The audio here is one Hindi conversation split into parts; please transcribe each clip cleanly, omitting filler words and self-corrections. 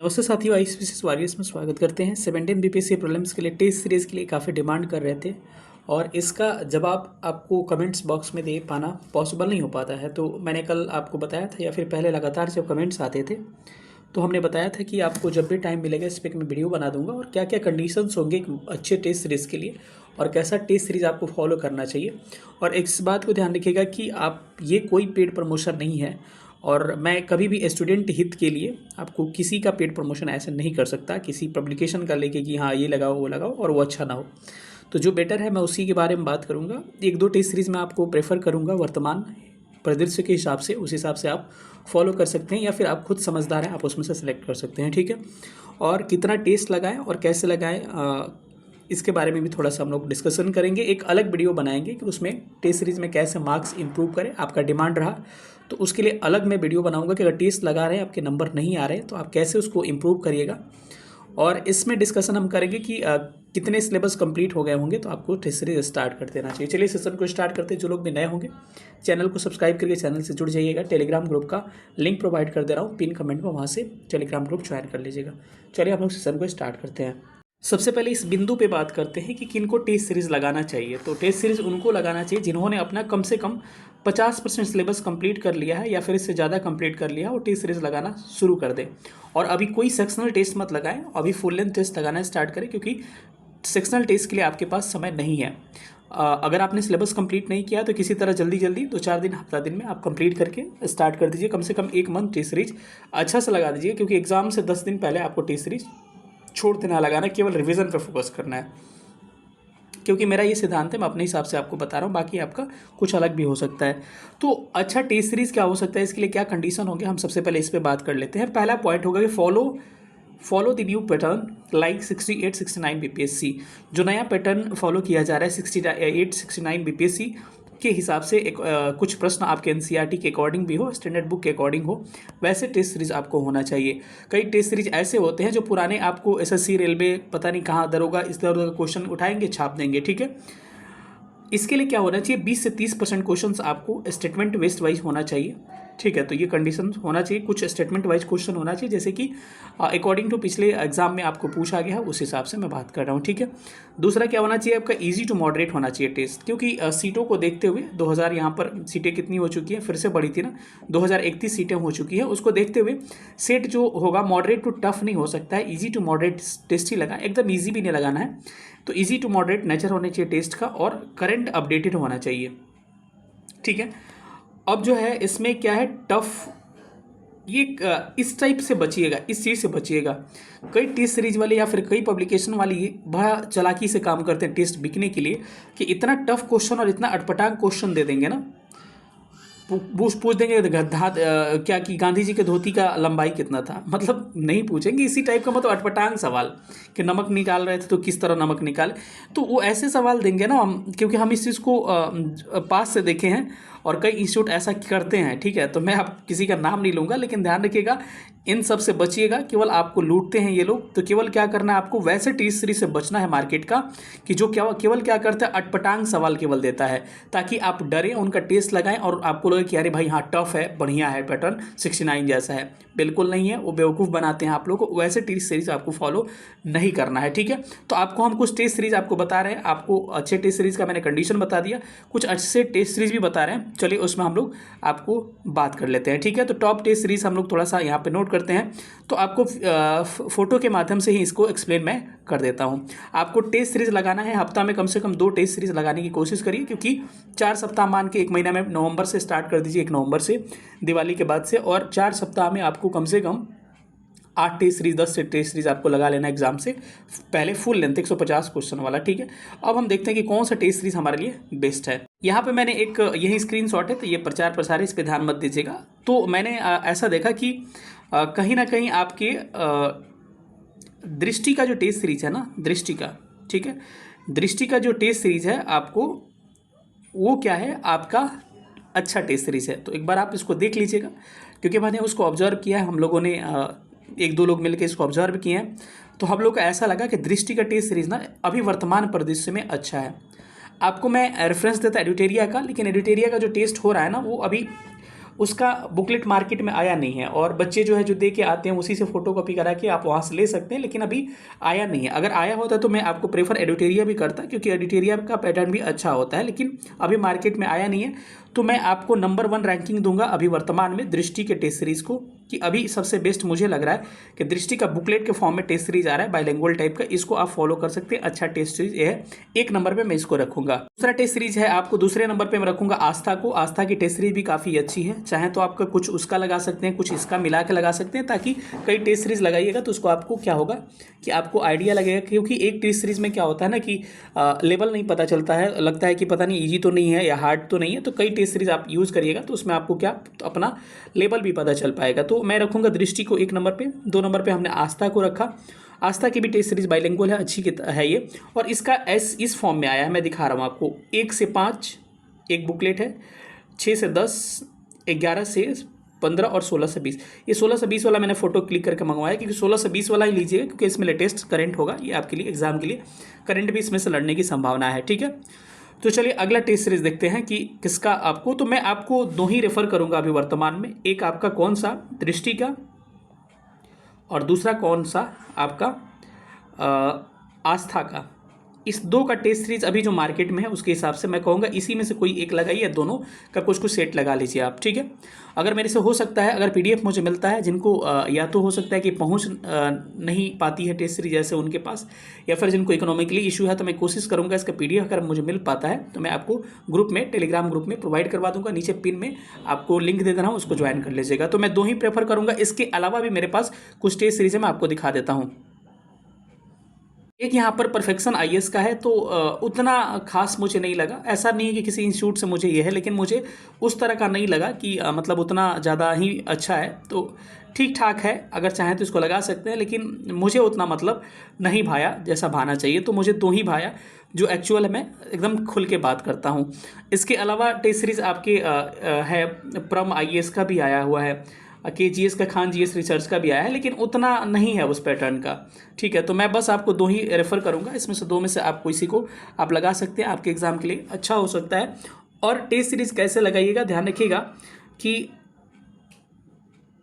नमस्ते साथियों, आईसीपीसीएस वॉरियर्स में स्वागत करते हैं। 17 बीपीएससी प्रीलिम्स के लिए टेस्ट सीरीज़ के लिए काफ़ी डिमांड कर रहे थे और इसका जवाब आपको कमेंट्स बॉक्स में दे पाना पॉसिबल नहीं हो पाता है। तो मैंने कल आपको बताया था या फिर पहले लगातार जब कमेंट्स आते थे तो हमने बताया था कि आपको जब भी टाइम मिलेगा इस पर मैं वीडियो बना दूंगा और क्या क्या कंडीशंस होंगे एक अच्छे टेस्ट सीरीज़ के लिए और कैसा टेस्ट सीरीज़ आपको फॉलो करना चाहिए। और इस बात को ध्यान रखिएगा कि आप ये कोई पेड प्रमोशन नहीं है और मैं कभी भी स्टूडेंट हित के लिए आपको किसी का पेड प्रमोशन ऐसे नहीं कर सकता, किसी पब्लिकेशन का लेके कि हाँ ये लगाओ वो लगाओ और वो अच्छा ना हो। तो जो बेटर है मैं उसी के बारे में बात करूँगा। एक दो टेस्ट सीरीज़ मैं आपको प्रेफर करूँगा वर्तमान परिदृश्य के हिसाब से, उस हिसाब से आप फॉलो कर सकते हैं या फिर आप खुद समझदार हैं, आप उसमें से सेलेक्ट कर सकते हैं, ठीक है। और कितना टेस्ट लगाएं और कैसे लगाएं इसके बारे में भी थोड़ा सा हम लोग डिस्कशन करेंगे। एक अलग वीडियो बनाएंगे कि उसमें टेस्ट सीरीज़ में कैसे मार्क्स इंप्रूव करें, आपका डिमांड रहा तो उसके लिए अलग मैं वीडियो बनाऊंगा कि अगर टेस्ट लगा रहे हैं आपके नंबर नहीं आ रहे तो आप कैसे उसको इम्प्रूव करिएगा। और इसमें डिस्कशन हम करेंगे कि कितने सिलेबस कंप्लीट हो गए होंगे तो आपको टेस्ट सीरीज स्टार्ट कर देना चाहिए। चलिए सेशन को स्टार्ट करते हैं। जो लोग भी नए होंगे चैनल को सब्सक्राइब करके चैनल से जुड़ जाइएगा। टेलीग्राम ग्रुप का लिंक प्रोवाइड कर दे रहा हूँ पिन कमेंट में, वहाँ से टेलीग्राम ग्रुप ज्वाइन कर लीजिएगा। चलिए हम लोग सेशन को स्टार्ट करते हैं। सबसे पहले इस बिंदु पे बात करते हैं कि किनको टेस्ट सीरीज़ लगाना चाहिए। तो टेस्ट सीरीज़ उनको लगाना चाहिए जिन्होंने अपना कम से कम 50% सिलेबस कंप्लीट कर लिया है या फिर इससे ज़्यादा कंप्लीट कर लिया है, वो टेस्ट सीरीज़ लगाना शुरू कर दें। और अभी कोई सेक्शनल टेस्ट मत लगाएं, अभी फुल लेंथ टेस्ट लगाना स्टार्ट करें क्योंकि सेक्शनल टेस्ट के लिए आपके पास समय नहीं है। अगर आपने सिलेबस कंप्लीट नहीं किया तो किसी तरह जल्दी 2-4 दिन हफ्ता दिन में आप कंप्लीट करके स्टार्ट कर दीजिए। कम से कम 1 मंथ टेस्ट सीरीज अच्छा से लगा दीजिए क्योंकि एग्जाम से 10 दिन पहले आपको टेस्ट सीरीज छोड़ देना लगाना, केवल रिवीजन पर फोकस करना है। क्योंकि मेरा ये सिद्धांत है, मैं अपने हिसाब से आपको बता रहा हूँ, बाकी आपका कुछ अलग भी हो सकता है। तो अच्छा टेस्ट सीरीज़ क्या हो सकता है, इसके लिए क्या कंडीशन होंगे, हम सबसे पहले इस पर बात कर लेते हैं। पहला पॉइंट होगा कि follow the new pattern like 68-69 BPSC. जो नया पैटर्न फॉलो किया जा रहा है 68-69 बीपीएससी के हिसाब से कुछ प्रश्न आपके एनसीईआरटी के अकॉर्डिंग भी हो, स्टैंडर्ड बुक के अकॉर्डिंग हो, वैसे टेस्ट सीरीज आपको होना चाहिए। कई टेस्ट सीरीज ऐसे होते हैं जो पुराने आपको एसएससी, रेलवे, पता नहीं कहाँ दरोगा, इस तरह का क्वेश्चन उठाएंगे छाप देंगे, ठीक है। इसके लिए क्या होना चाहिए, 20 से 30% क्वेश्चन आपको स्टेटमेंट वेस्ट वाइज होना चाहिए, ठीक है। तो ये कंडीशन होना चाहिए, कुछ स्टेटमेंट वाइज क्वेश्चन होना चाहिए जैसे कि अकॉर्डिंग टू पिछले एग्जाम में आपको पूछा गया है, उस हिसाब से मैं बात कर रहा हूँ, ठीक है। दूसरा क्या होना चाहिए, आपका इजी टू मॉडरेट होना चाहिए टेस्ट, क्योंकि सीटों को देखते हुए 2000 यहाँ पर सीटें कितनी हो चुकी है, फिर से बढ़ी थी ना, 2031 सीटें हो चुकी है, उसको देखते हुए सेट जो होगा मॉडरेट टू टफ नहीं हो सकता है, ईजी टू मॉडरेट टेस्ट ही लगा, एकदम ईजी भी नहीं लगाना है। तो ईजी टू मॉडरेट नेचर होने चाहिए टेस्ट का और करंट अपडेटेड होना चाहिए, ठीक है। अब जो है इसमें क्या है, टफ, ये इस टाइप से बचिएगा, इस चीज़ से बचिएगा। कई टेस्ट सीरीज वाले या फिर कई पब्लिकेशन वाले ये बड़ा चालाकी से काम करते हैं टेस्ट बिकने के लिए कि इतना टफ क्वेश्चन और इतना अटपटांग क्वेश्चन दे देंगे ना, पूछ देंगे क्या कि गांधी जी के धोती का लंबाई कितना था, मतलब नहीं पूछेंगे इसी टाइप का, मतलब अटपटांग सवाल कि नमक निकाल रहे थे तो किस तरह नमक निकाले, तो वो ऐसे सवाल देंगे ना हम, क्योंकि हम इस चीज़ को पास से देखे हैं और कई इंस्टीट्यूट ऐसा करते हैं, ठीक है। तो मैं आप किसी का नाम नहीं लूँगा, लेकिन ध्यान रखिएगा इन सब से बचिएगा, केवल आपको लूटते हैं ये लोग। तो केवल क्या करना है आपको, वैसे टेस्ट सीरीज से बचना है मार्केट का कि जो केवल क्या करता है, अटपटांग सवाल केवल देता है, ताकि आप डरें, उनका टेस्ट लगाएं और आपको लगे कि अरे भाई हाँ टफ है, बढ़िया है, पैटर्न 69 जैसा है। बिल्कुल नहीं है, वो बेवकूफ़ बनाते हैं आप लोग को, वैसे टेस्ट सीरीज आपको फॉलो नहीं करना है, ठीक है। तो आपको हम कुछ टेस्ट सीरीज आपको बता रहे हैं, आपको अच्छे टेस्ट सीरीज का मैंने कंडीशन बता दिया, कुछ अच्छे टेस्ट सीरीज भी बता रहे हैं, चलिए उसमें हम लोग आपको बात कर लेते हैं, ठीक है। तो टॉप टेस्ट सीरीज हम लोग थोड़ा सा यहाँ पे नोट करते हैं, तो आपको फोटो के माध्यम से ही इसको एक्सप्लेन मैं कर देता हूँ। आपको टेस्ट सीरीज लगाना है, हफ्ता में कम से कम 2 टेस्ट सीरीज लगाने की कोशिश करिए, क्योंकि 4 सप्ताह मान के 1 महीना में नवंबर से स्टार्ट कर दीजिए, 1 नवंबर से दिवाली के बाद से, और 4 सप्ताह में आपको कम से कम 8 टेस्ट सीरीज, 10 से टेस्ट सीरीज आपको लगा लेना एग्जाम से पहले, फुल लेंथ 150 क्वेश्चन वाला, ठीक है। अब हम देखते हैं कि कौन सा टेस्ट सीरीज हमारे लिए बेस्ट है। यहाँ पे मैंने एक यही स्क्रीनशॉट है, तो ये प्रचार प्रसार है, इस पर ध्यान मत दीजिएगा। तो मैंने ऐसा देखा कि कहीं ना कहीं आपके दृष्टि का जो टेस्ट सीरीज है ना, दृष्टि का, ठीक है, दृष्टि का जो टेस्ट सीरीज है आपको, वो क्या है, आपका अच्छा टेस्ट सीरीज है। तो एक बार आप इसको देख लीजिएगा, क्योंकि मैंने उसको ऑब्जर्व किया है, हम लोगों ने 1-2 लोग मिलकर इसको ऑब्जर्व किए हैं, तो हम लोग को ऐसा लगा कि दृष्टि का टेस्ट सीरीज ना अभी वर्तमान परिदृश्य में अच्छा है। आपको मैं रेफरेंस देता एडिटेरिया का, लेकिन एडिटेरिया का जो टेस्ट हो रहा है ना, वो अभी उसका बुकलेट मार्केट में आया नहीं है, और बच्चे जो है जो दे के आते हैं उसी से फ़ोटोकॉपी करा के आप वहाँ से ले सकते हैं, लेकिन अभी आया नहीं है। अगर आया होता तो मैं आपको प्रेफर एडिटोरिया भी करता, क्योंकि एडिटोरिया का पैटर्न भी अच्छा होता है, लेकिन अभी मार्केट में आया नहीं है। तो मैं आपको नंबर 1 रैंकिंग दूंगा अभी वर्तमान में दृष्टि के टेस्ट सीरीज़ को, कि अभी सबसे बेस्ट मुझे लग रहा है कि दृष्टि का बुकलेट के फॉर्म में टेस्ट सीरीज आ रहा है बाइलिंगुअल टाइप का, इसको आप फॉलो कर सकते हैं। अच्छा टेस्ट सीरीज ये है, 1 नंबर पे मैं इसको रखूंगा। दूसरा टेस्ट सीरीज है आपको दूसरे नंबर पे मैं रखूंगा आस्था को। आस्था की टेस्ट सीरीज भी काफ़ी अच्छी है, चाहे तो आपका कुछ उसका लगा सकते हैं, कुछ इसका मिला के लगा सकते हैं, ताकि कई टेस्ट सीरीज लगाइएगा तो उसको आपको क्या होगा कि आपको आइडिया लगेगा। क्योंकि एक टेस्ट सीरीज में क्या होता है ना कि लेवल नहीं पता चलता है, लगता है कि पता नहीं ईजी तो नहीं है या हार्ड तो नहीं है, तो कई टेस्ट सीरीज आप यूज़ करिएगा तो उसमें आपको क्या तो अपना लेवल भी पता चल पाएगा। तो मैं रखूंगा दृष्टि को 1 नंबर पे। 2 नंबर पे हमने आस्था को रखा। आस्था की भी टेस्ट सीरीज बाइलिंगुअल है, अच्छी है ये, और इसका इस फॉर्म में आया है, मैं दिखा रहा हूँ आपको। 1 से 5 एक बुकलेट है, 6 से 10, 11 से 15 और 16 से 20। ये 16 से 20 वाला मैंने फोटो क्लिक करके मंगवाया, क्योंकि 16 से 20 वाला ही लीजिएगा, क्योंकि इसमें लेटेस्ट करंट होगा। ये आपके लिए एग्जाम के लिए करंट भी इसमें से लड़ने की संभावना है, ठीक है। तो चलिए अगला टेस्ट सीरीज देखते हैं कि किसका आपको, तो मैं आपको 2 ही रेफर करूंगा अभी वर्तमान में। एक आपका कौन सा दृष्टि का, और दूसरा कौन सा आपका आस्था का। इस 2 का टेस्ट सीरीज अभी जो मार्केट में है उसके हिसाब से मैं कहूँगा इसी में से कोई एक लगाइए, या दोनों का कुछ कुछ सेट लगा लीजिए आप, ठीक है। अगर मेरे से हो सकता है, अगर पीडीएफ मुझे मिलता है, जिनको या तो हो सकता है कि पहुँच नहीं पाती है टेस्ट सीरीज जैसे उनके पास, या फिर जिनको इकोनॉमिकली इशू है, तो मैं कोशिश करूँगा इसका पीडीएफ अगर मुझे मिल पाता है तो मैं आपको ग्रुप में, टेलीग्राम ग्रुप में प्रोवाइड करवा दूँगा। नीचे पिन में आपको लिंक दे देना, उसको ज्वाइन कर लीजिएगा। तो मैं 2 ही प्रेफर करूँगा। इसके अलावा भी मेरे पास कुछ टेस्ट सीरीज है, मैं आपको दिखा देता हूँ। एक यहाँ पर परफेक्शन आईएएस का है, तो उतना खास मुझे नहीं लगा। ऐसा नहीं है कि किसी इंस्टीट्यूट से मुझे ये है, लेकिन मुझे उस तरह का नहीं लगा कि मतलब उतना ज़्यादा ही अच्छा है। तो ठीक ठाक है, अगर चाहें तो इसको लगा सकते हैं, लेकिन मुझे उतना मतलब नहीं भाया जैसा भाना चाहिए। तो मुझे 2 ही भाया, जो एक्चुअल है, मैं एकदम खुल के बात करता हूँ। इसके अलावा टेस्ट सीरीज़ आपके है प्रम आईएएस का भी आया हुआ है, KGS का, खान जीएस रिसर्च का भी आया है, लेकिन उतना नहीं है उस पैटर्न का, ठीक है। तो मैं बस आपको 2 ही रेफर करूंगा, इसमें से 2 में से आप किसी को आप लगा सकते हैं, आपके एग्जाम के लिए अच्छा हो सकता है। और टेस्ट सीरीज कैसे लगाइएगा, ध्यान रखिएगा कि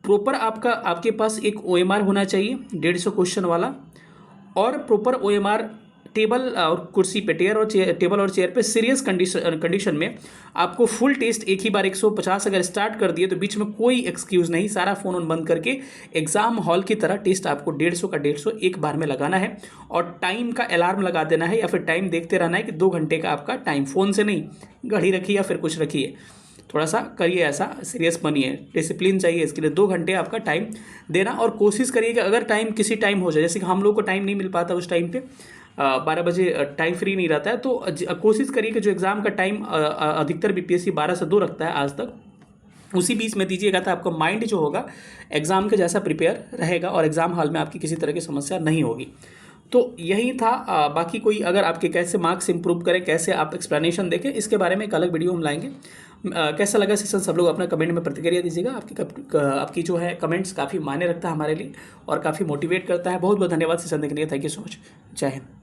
प्रॉपर आपके पास एक OMR होना चाहिए 150 क्वेश्चन वाला, और प्रॉपर OMR टेबल और कुर्सी पे, टेबल और चेयर पे सीरियस कंडीशन में आपको फुल टेस्ट एक ही बार 150 अगर स्टार्ट कर दिए तो बीच में कोई एक्सक्यूज़ नहीं, सारा फ़ोन ऑन बंद करके एग्जाम हॉल की तरह टेस्ट आपको 150 का 150 एक बार में लगाना है। और टाइम का अलार्म लगा देना है, या फिर टाइम देखते रहना है कि 2 घंटे का आपका टाइम, फ़ोन से नहीं, घड़ी रखिए या फिर कुछ रखिए, थोड़ा सा करिए, ऐसा सीरियस बनिए, डिसिप्लिन चाहिए इसके लिए। 2 घंटे आपका टाइम देना, और कोशिश करिए कि अगर टाइम किसी टाइम हो जाए, जैसे कि हम लोग को टाइम नहीं मिल पाता उस टाइम पे 12 बजे टाइम फ्री नहीं रहता है, तो कोशिश करिए कि जो एग्ज़ाम का टाइम अधिकतर बीपीएससी 12 से 2 रखता है आज तक, उसी बीच में दीजिएगा, तो आपका माइंड जो होगा एग्ज़ाम के जैसा प्रिपेयर रहेगा, और एग्ज़ाम हॉल में आपकी किसी तरह की समस्या नहीं होगी। तो यही था। बाकी कोई अगर आपके कैसे मार्क्स इंप्रूव करें, कैसे आप एक्सप्लेनेशन देखें, इसके बारे में एक अलग वीडियो हम लाएंगे। कैसा लगा सेशन, सब लोग अपना कमेंट में प्रतिक्रिया दीजिएगा। आपकी जो है कमेंट्स काफ़ी मायने रखता है हमारे लिए, और काफ़ी मोटिवेट करता है। बहुत बहुत धन्यवाद सेशन देखने के लिए। Thank you so much. जय हिंद।